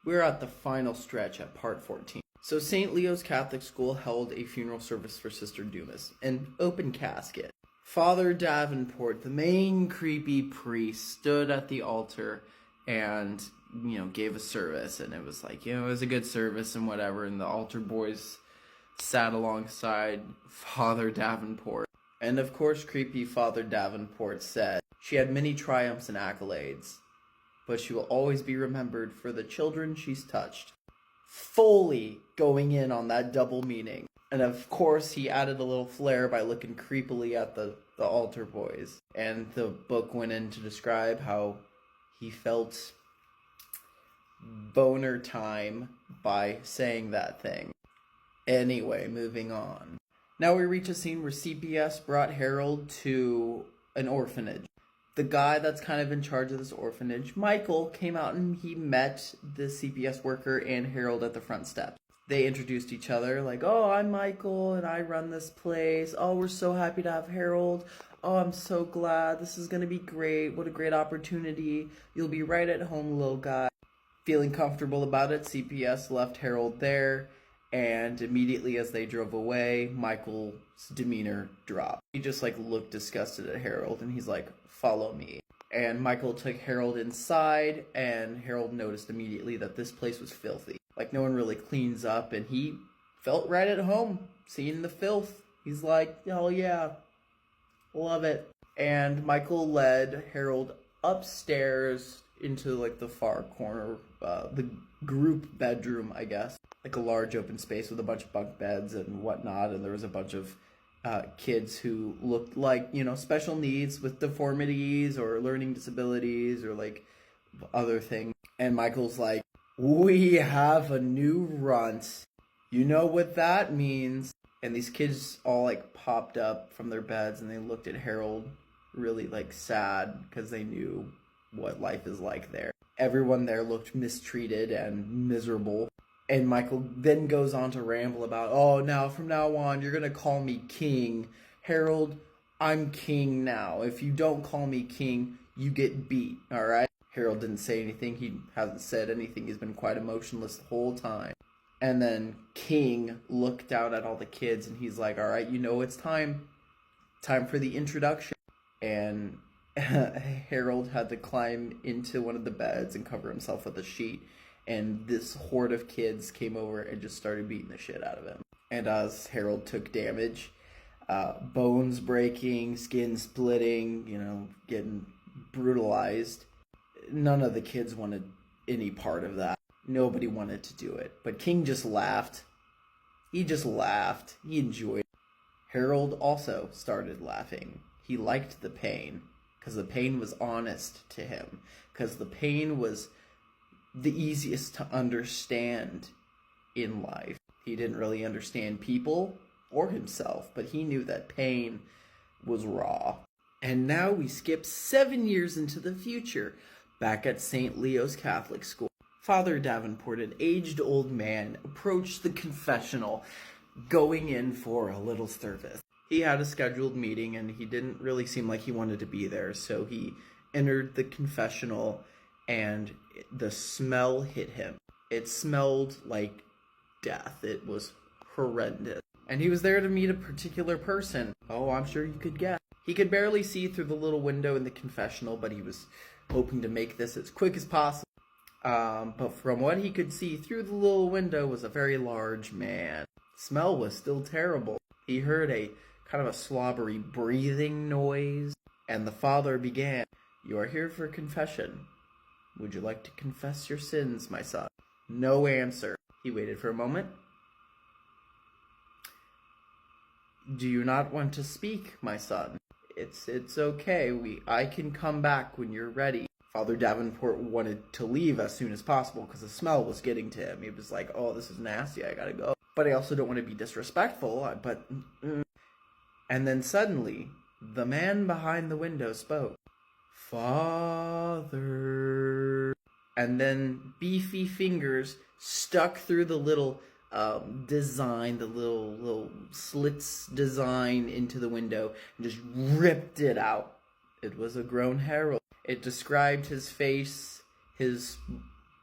We're at the final stretch at part 14. So St. Leo's Catholic School held a funeral service for Sister Dumas, an open casket. Father Davenport, the main creepy priest, stood at the altar and, gave a service. And it was like, it was a good service and whatever. And the altar boys sat alongside Father Davenport. And of course, creepy Father Davenport said, she had many triumphs and accolades, but she will always be remembered for the children she's touched. Fully going in on that double meaning. And of course, he added a little flair by looking creepily at the altar boys. And the book went in to describe how he felt boner time by saying that thing. Anyway, moving on. Now we reach a scene where CPS brought Harold to an orphanage. The guy that's kind of in charge of this orphanage, Michael, came out and he met the CPS worker and Harold at the front steps. They introduced each other like, oh, I'm Michael and I run this place. Oh, we're so happy to have Harold. Oh, I'm so glad. This is going to be great. What a great opportunity. You'll be right at home, little guy. Feeling comfortable about it, CPS left Harold there. And immediately as they drove away, Michael's demeanor dropped. He just looked disgusted at Harold and he's like, follow me. And Michael took Harold inside and Harold noticed immediately that this place was filthy. No one really cleans up, and he felt right at home seeing the filth. He's like, oh yeah, love it. And Michael led Harold upstairs into the far corner, the group bedroom, I guess. A large open space with a bunch of bunk beds and whatnot, and there was a bunch of kids who looked like, special needs with deformities or learning disabilities or other things. And Michael's like, we have a new runt. You know what that means? And these kids all popped up from their beds and they looked at Harold really sad because they knew what life is like there. Everyone there looked mistreated and miserable. And Michael then goes on to ramble about, oh, now from now on, you're going to call me King. Harold, I'm King now. If you don't call me King, you get beat, all right? Harold didn't say anything. He hasn't said anything. He's been quite emotionless the whole time. And then King looked out at all the kids and he's like, all right, it's time. Time for the introduction. And Harold had to climb into one of the beds and cover himself with a sheet. And this horde of kids came over and just started beating the shit out of him. And as Harold took damage, bones breaking, skin splitting, getting brutalized, none of the kids wanted any part of that. Nobody wanted to do it. But King just laughed. He just laughed. He enjoyed it. Harold also started laughing. He liked the pain because the pain was honest to him. Because the pain was the easiest to understand in life. He didn't really understand people or himself, but he knew that pain was raw. And now we skip 7 years into the future, back at St. Leo's Catholic School. Father Davenport, an aged old man, approached the confessional, going in for a little service. He had a scheduled meeting and he didn't really seem like he wanted to be there, so he entered the confessional and the smell hit him. It smelled like death. It was horrendous. And he was there to meet a particular person. Oh, I'm sure you could guess. He could barely see through the little window in the confessional, but he was hoping to make this as quick as possible. But from what he could see through the little window was a very large man. Smell was still terrible. He heard a kind of a slobbery breathing noise, and the father began, "You are here for confession. Would you like to confess your sins, my son?" No answer. He waited for a moment. "Do you not want to speak, my son?" It's okay. I can come back when you're ready." Father Davenport wanted to leave as soon as possible because the smell was getting to him. He was like, "Oh, this is nasty. I gotta go." But I also don't want to be disrespectful. And then suddenly, the man behind the window spoke. "Father." And then beefy fingers stuck through the little design, the little slits design into the window, and just ripped it out. It was a grown Harold. It described his face, his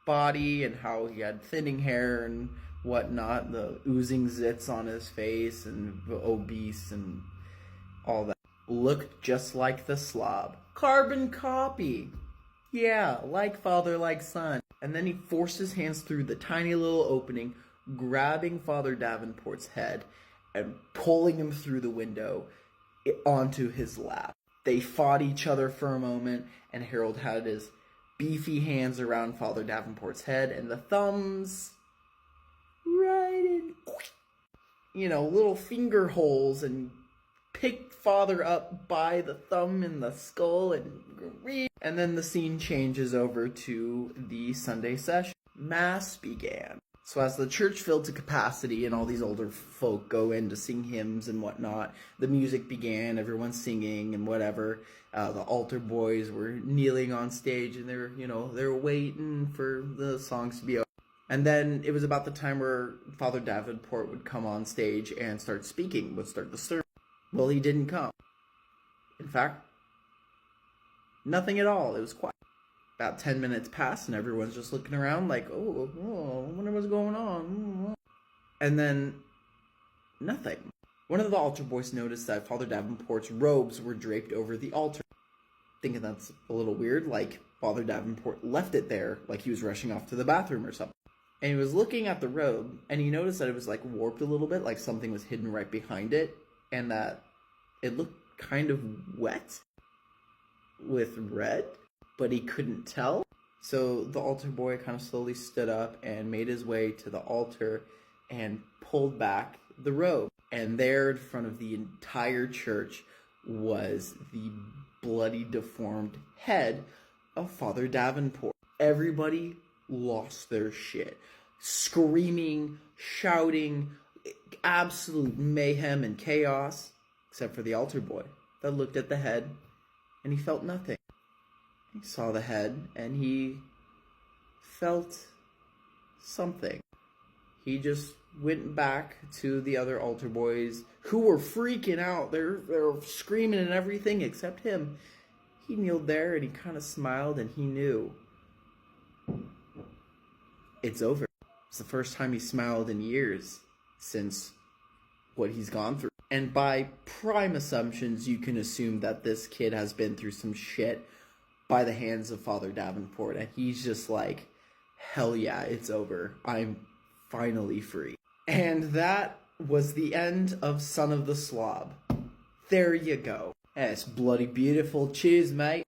body and how he had thinning hair and whatnot, the oozing zits on his face and obese and all that. Looked just like the slob. Carbon copy. Yeah, like father, like son. And then he forced his hands through the tiny little opening, grabbing Father Davenport's head and pulling him through the window onto his lap. They fought each other for a moment, and Harold had his beefy hands around Father Davenport's head, and the thumbs right in, little finger holes, and picked Father up by the thumb in the skull, and then the scene changes over to the Sunday session. Mass began. So as the church filled to capacity and all these older folk go in to sing hymns and whatnot, the music began, everyone singing and whatever. The altar boys were kneeling on stage and they're waiting for the songs to be over. And then it was about the time where Father Davenport would come on stage and start speaking, would start the sermon. Well, he didn't come. In fact, nothing at all. It was quiet. About 10 minutes passed and everyone's just looking around like, oh, I wonder what's going on. And then nothing. One of the altar boys noticed that Father Davenport's robes were draped over the altar. Thinking that's a little weird, like Father Davenport left it there like he was rushing off to the bathroom or something. And he was looking at the robe and he noticed that it was like warped a little bit, like something was hidden right behind it, and that it looked kind of wet with red, but he couldn't tell. So the altar boy kind of slowly stood up and made his way to the altar and pulled back the robe. And there in front of the entire church was the bloody, deformed head of Father Davenport. Everybody lost their shit. Screaming, shouting, absolute mayhem and chaos, except for the altar boy that looked at the head and he felt nothing. He saw the head and he felt something. He just went back to the other altar boys who were freaking out. They're screaming and everything except him. He kneeled there and he kind of smiled and he knew it's over. It's the first time he smiled in years since what he's gone through. And by prime assumptions, you can assume that this kid has been through some shit by the hands of Father Davenport. And he's just like, hell yeah, it's over. I'm finally free. And that was the end of Son of the Slob. There you go. It's bloody beautiful. Cheers, mate.